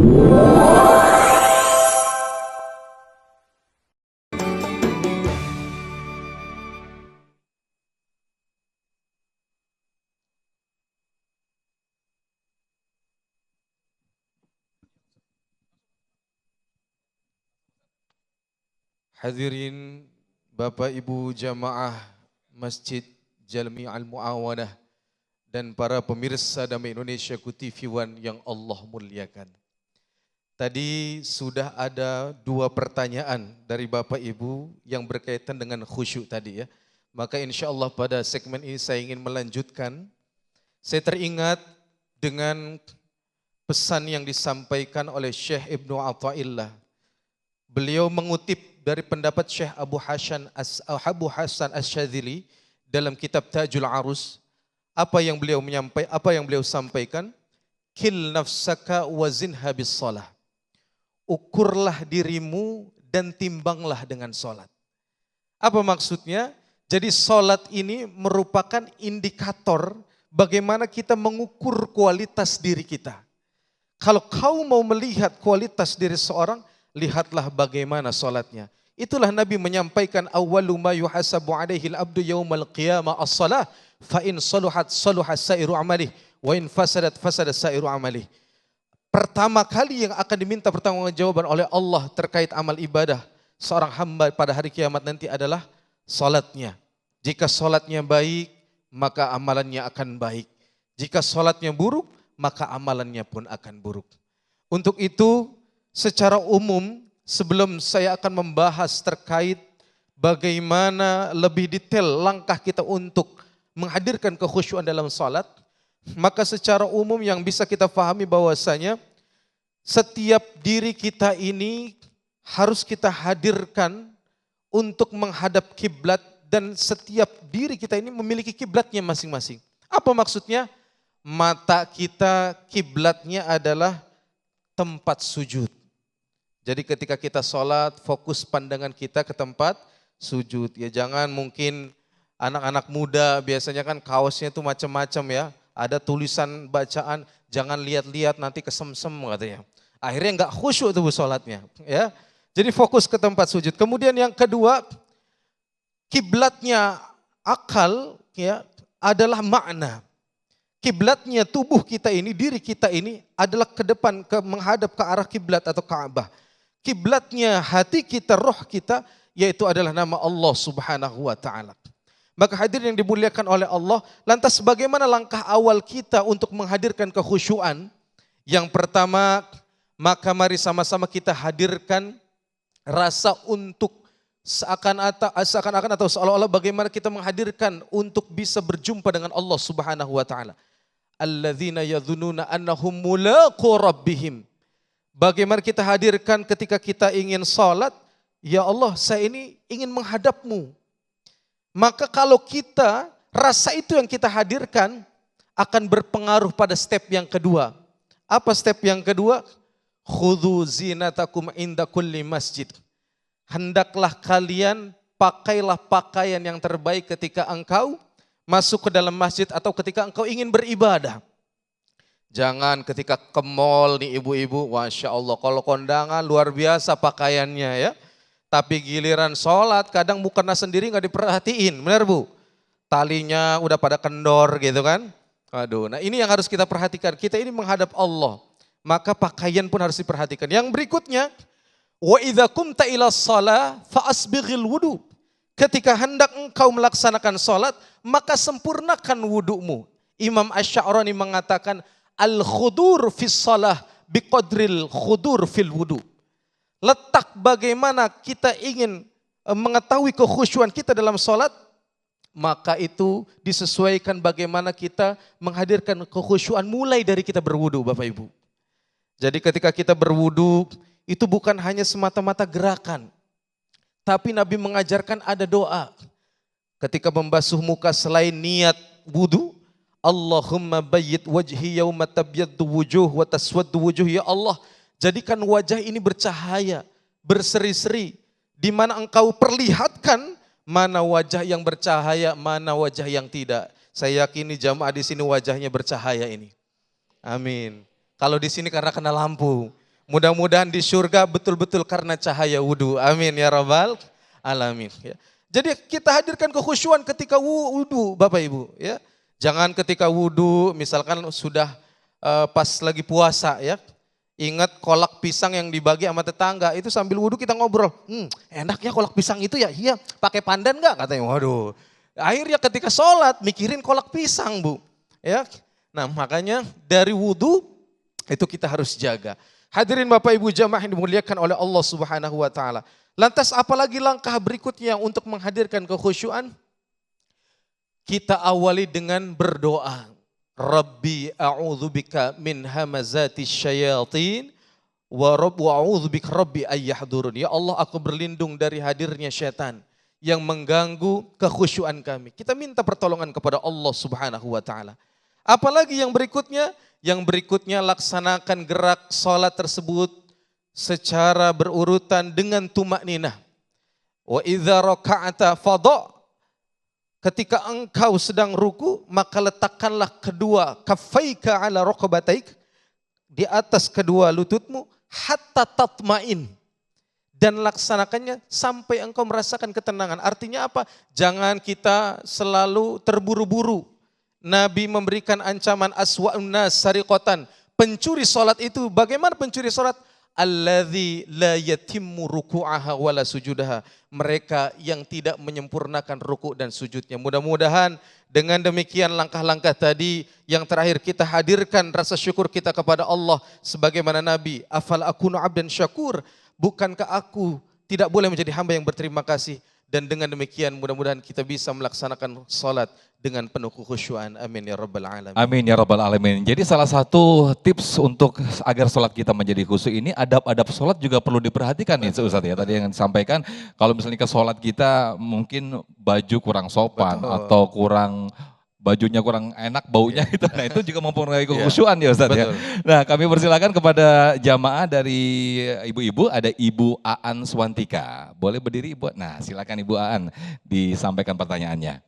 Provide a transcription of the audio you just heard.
Hadirin Bapak Ibu Jamaah Masjid Jalmi Al-Mu'awanah dan para pemirsa Damai Indonesia TV One yang Allah muliakan. Tadi sudah ada 2 pertanyaan dari Bapak Ibu yang berkaitan dengan khusyuk tadi ya. Maka insya Allah pada segmen ini saya ingin melanjutkan. Saya teringat dengan pesan yang disampaikan oleh Syekh Ibnu Athaillah. Beliau mengutip dari pendapat Syekh Abu Hasan Asy-Syadzili dalam kitab Tajul Arus. Apa yang beliau sampaikan? Kil nafsaka wazinha bis shalah. Ukurlah dirimu dan timbanglah dengan salat. Apa maksudnya? Jadi salat ini merupakan indikator bagaimana kita mengukur kualitas diri kita. Kalau kau mau melihat kualitas diri seorang, lihatlah bagaimana salatnya. Itulah Nabi menyampaikan awwalu ma yuhasabu alaihi al-abdu yaumal qiyamah as-shalah fa in saluhat saluha sairu amalih wa in fasadat fasada sairu amalih. Pertama kali yang akan diminta pertanggungjawaban oleh Allah terkait amal ibadah seorang hamba pada hari kiamat nanti adalah salatnya. Jika salatnya baik, maka amalannya akan baik. Jika salatnya buruk, maka amalannya pun akan buruk. Untuk itu, secara umum, sebelum saya akan membahas terkait bagaimana lebih detail langkah kita untuk menghadirkan kekhusyuan dalam salat, maka secara umum yang bisa kita pahami bahwasanya setiap diri kita ini harus kita hadirkan untuk menghadap kiblat dan setiap diri kita ini memiliki kiblatnya masing-masing. Apa maksudnya? Mata kita kiblatnya adalah tempat sujud. Jadi ketika kita sholat, fokus pandangan kita ke tempat sujud. Ya jangan mungkin anak-anak muda biasanya kan kaosnya itu macam-macam ya. Ada tulisan bacaan, jangan lihat-lihat nanti kesemsem katanya. Akhirnya enggak khusyuk tuh sholatnya. Ya. Jadi fokus ke tempat sujud. Kemudian yang kedua, kiblatnya akal ya adalah makna. Kiblatnya tubuh kita ini, diri kita ini adalah ke depan, menghadap ke arah kiblat atau Ka'bah. Kiblatnya hati kita, roh kita, yaitu adalah nama Allah Subhanahu wa Ta'ala. Maka hadirin yang dimuliakan oleh Allah, lantas bagaimana langkah awal kita untuk menghadirkan kekhusyuan? Yang pertama, maka mari sama-sama kita hadirkan rasa untuk seakan-akan atau seolah-olah bagaimana kita menghadirkan untuk bisa berjumpa dengan Allah Subhanahu wa Ta'ala. Alladzina yadhununa annahum mulaqu rabbihim. Bagaimana kita hadirkan ketika kita ingin salat, ya Allah saya ini ingin menghadapmu. Maka kalau kita, rasa itu yang kita hadirkan akan berpengaruh pada step yang kedua. Apa step yang kedua? Khudhu zinatakum inda kulli masjid. Hendaklah kalian pakailah pakaian yang terbaik ketika engkau masuk ke dalam masjid atau ketika engkau ingin beribadah. Jangan ketika ke mall nih ibu-ibu, Masya Allah kalau kondangan luar biasa pakaiannya ya. Tapi giliran sholat kadang mukena sendiri gak diperhatiin, benar Bu? Talinya udah pada kendor gitu kan. Aduh, nah ini yang harus kita perhatikan, kita ini menghadap Allah. Maka pakaian pun harus diperhatikan. Yang berikutnya, wa idza qumta ila shalah fa asbighil wudu. Ketika hendak engkau melaksanakan sholat, maka sempurnakan wudumu. Imam Asy-Sya'rani mengatakan, al-khudur fis shalah biqadril khudur fil wudu. Letak bagaimana kita ingin mengetahui kekhusyuan kita dalam sholat, maka itu disesuaikan bagaimana kita menghadirkan kekhusyuan mulai dari kita berwudu Bapak Ibu. Jadi ketika kita berwudu, itu bukan hanya semata-mata gerakan. Tapi Nabi mengajarkan ada doa. Ketika membasuh muka selain niat wudu, Allahumma bayyid wajhi yawma tabyaddu wujuh wa taswaddu wujuh. Ya Allah, jadikan wajah ini bercahaya, berseri-seri. Di mana engkau perlihatkan mana wajah yang bercahaya, mana wajah yang tidak. Saya yakini jamaah di sini wajahnya bercahaya ini. Amin. Kalau di sini karena kena lampu. Mudah-mudahan di surga betul-betul karena cahaya wudhu. Amin ya rabbal alamin. Ya. Jadi kita hadirkan kekhusyuan ketika wudhu Bapak Ibu. Ya. Jangan ketika wudhu misalkan sudah pas lagi puasa ya. Ingat kolak pisang yang dibagi sama tetangga itu sambil wudhu kita ngobrol. Enak ya kolak pisang itu ya, iya pakai pandan gak katanya. Waduh, akhirnya ketika sholat mikirin kolak pisang Bu. Ya, nah makanya dari wudhu itu kita harus jaga. Hadirin Bapak Ibu jamaah yang dimuliakan oleh Allah Subhanahu Wa Taala. Lantas apalagi langkah berikutnya untuk menghadirkan kekhusyuan? Kita awali dengan berdoa. Rabbi a'udzubika min hamazati syayatin wa a'udzubika rabbi ayyahdurun. Ya Allah, aku berlindung dari hadirnya syaitan yang mengganggu kekhusyuan kami. Kita minta pertolongan kepada Allah Subhanahu wa taala. Apalagi yang berikutnya? Yang berikutnya laksanakan gerak salat tersebut secara berurutan dengan tumakninah. Wa idza raka'ata fadha. Ketika engkau sedang ruku, maka letakkanlah kedua kaffaika ala raqabataik, di atas kedua lututmu, hatta tatmain. Dan laksanakannya sampai engkau merasakan ketenangan. Artinya apa? Jangan kita selalu terburu-buru. Nabi memberikan ancaman aswa'un nas sariqatan. Pencuri salat itu, bagaimana pencuri salat? Alladzi la yatimmu ruku'aha wala sujudaha. Mereka yang tidak menyempurnakan ruku' dan sujudnya. Mudah-mudahan dengan demikian langkah-langkah tadi yang terakhir kita hadirkan rasa syukur kita kepada Allah sebagaimana Nabi, afal akunu abdan syakur, bukankah aku tidak boleh menjadi hamba yang berterima kasih? Dan dengan demikian mudah-mudahan kita bisa melaksanakan salat dengan penuh kekhusyuan. Amin ya rabbal alamin. Amin ya rabbal alamin. Jadi salah satu tips untuk agar sholat kita menjadi khusyuk ini, adab-adab sholat juga perlu diperhatikan nih Ustaz ya. Tadi yang disampaikan, kalau misalnya ke sholat kita mungkin baju kurang sopan, betul, atau bajunya kurang enak baunya itu. Nah itu juga mempengaruhi kekhusyuan ya Ustaz ya. Nah kami persilakan kepada jamaah dari ibu-ibu, ada Ibu Aan Swantika. Boleh berdiri Ibu? Nah silakan Ibu Aan disampaikan pertanyaannya.